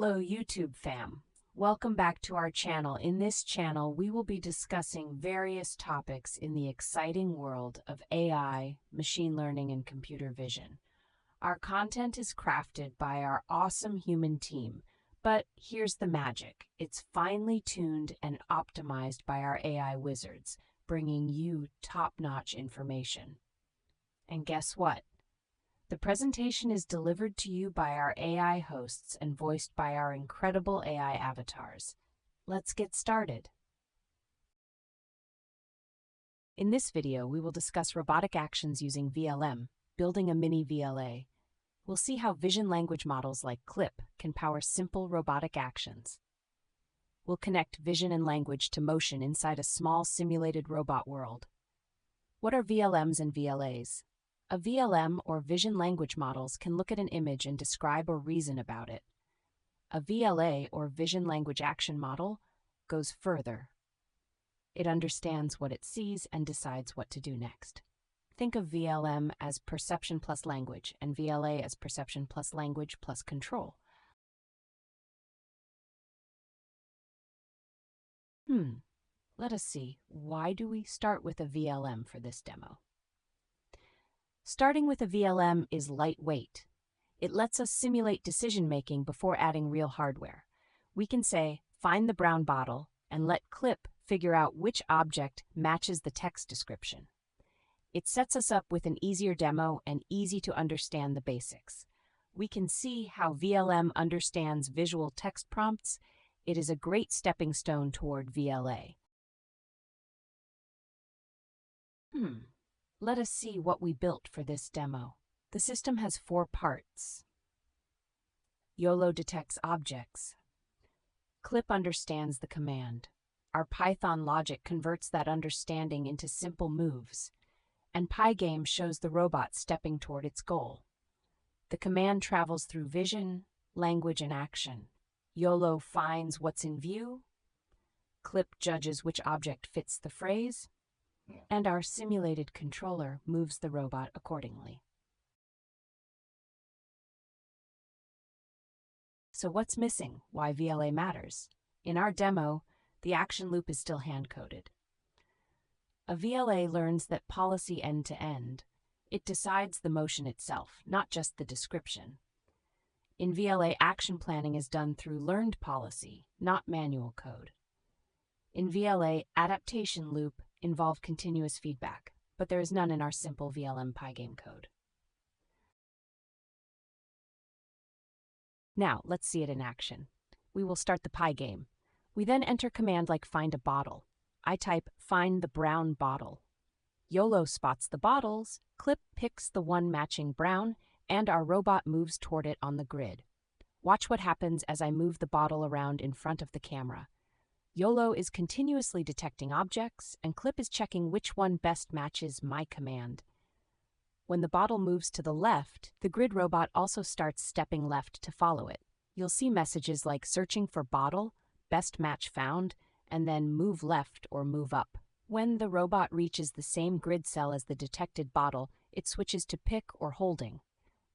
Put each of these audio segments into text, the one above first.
Hello YouTube fam. Welcome back to our channel. In this channel, we will be discussing various topics in the exciting world of AI, machine learning, and computer vision. Our content is crafted by our awesome human team, but here's the magic. It's finely tuned and optimized by our AI wizards, bringing you top-notch information. And guess what? The presentation is delivered to you by our AI hosts and voiced by our incredible AI avatars. Let's get started. In this video, we will discuss robotic actions using VLM, building a mini VLA. We'll see how vision language models like CLIP can power simple robotic actions. We'll connect vision and language to motion inside a small simulated robot world. What are VLMs and VLAs? A VLM, or vision language models, can look at an image and describe or reason about it. A VLA, or vision language action model, goes further. It understands what it sees and decides what to do next. Think of VLM as perception plus language, and VLA as perception plus language plus control. Let us see. Why do we start with a VLM for this demo? Starting with a VLM is lightweight. It lets us simulate decision-making before adding real hardware. We can say, find the brown bottle, and let CLIP figure out which object matches the text description. It sets us up with an easier demo and easy to understand the basics. We can see how VLM understands visual text prompts. It is a great stepping stone toward VLA. Let us see what we built for this demo. The system has 4 parts. YOLO detects objects. CLIP understands the command. Our Python logic converts that understanding into simple moves. And Pygame shows the robot stepping toward its goal. The command travels through vision, language, and action. YOLO finds what's in view. CLIP judges which object fits the phrase. And our simulated controller moves the robot accordingly. So what's missing? Why VLA matters? In our demo, the action loop is still hand-coded. A VLA learns that policy end-to-end. It decides the motion itself, not just the description. In VLA, action planning is done through learned policy, not manual code. In VLA, adaptation loop involve continuous feedback, but there is none in our simple VLM Pygame code. Now, let's see it in action. We will start the Pygame. We then enter command like find a bottle. I type find the brown bottle. YOLO spots the bottles, CLIP picks the one matching brown, and our robot moves toward it on the grid. Watch what happens as I move the bottle around in front of the camera. YOLO is continuously detecting objects, and CLIP is checking which one best matches my command. When the bottle moves to the left, the grid robot also starts stepping left to follow it. You'll see messages like searching for bottle, best match found, and then move left or move up. When the robot reaches the same grid cell as the detected bottle, it switches to pick or holding.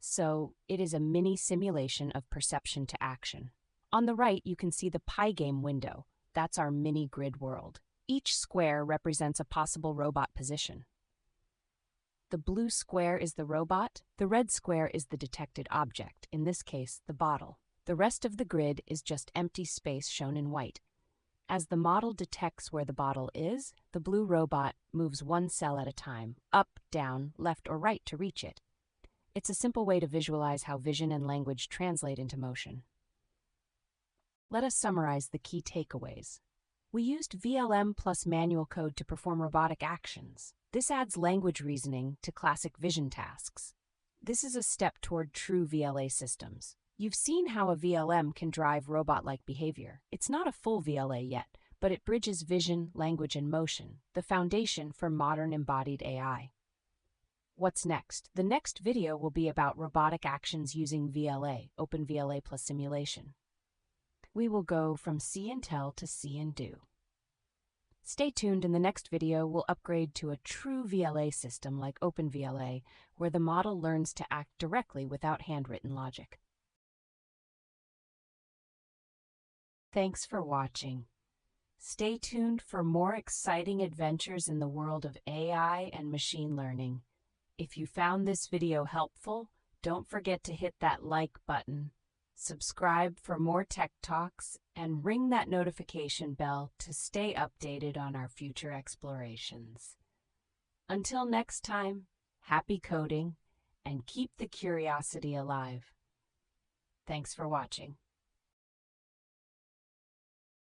So it is a mini simulation of perception to action. On the right, you can see the Pygame window. That's our mini grid world. Each square represents a possible robot position. The blue square is the robot. The red square is the detected object, in this case, the bottle. The rest of the grid is just empty space shown in white. As the model detects where the bottle is, the blue robot moves one cell at a time, up, down, left, or right to reach it. It's a simple way to visualize how vision and language translate into motion. Let us summarize the key takeaways. We used VLM plus manual code to perform robotic actions. This adds language reasoning to classic vision tasks. This is a step toward true VLA systems. You've seen how a VLM can drive robot-like behavior. It's not a full VLA yet, but it bridges vision, language, and motion, the foundation for modern embodied AI. What's next? The next video will be about robotic actions using VLA, OpenVLA plus simulation. We will go from see and tell to see and do. Stay tuned. In the next video, we'll upgrade to a true VLA system like OpenVLA, where the model learns to act directly without handwritten logic. Thanks for watching. Stay tuned for more exciting adventures in the world of AI and machine learning. If you found this video helpful, don't forget to hit that like button, subscribe for more tech talks, and ring that notification bell to stay updated on our future explorations. Until next time, happy coding and keep the curiosity alive. Thanks for watching.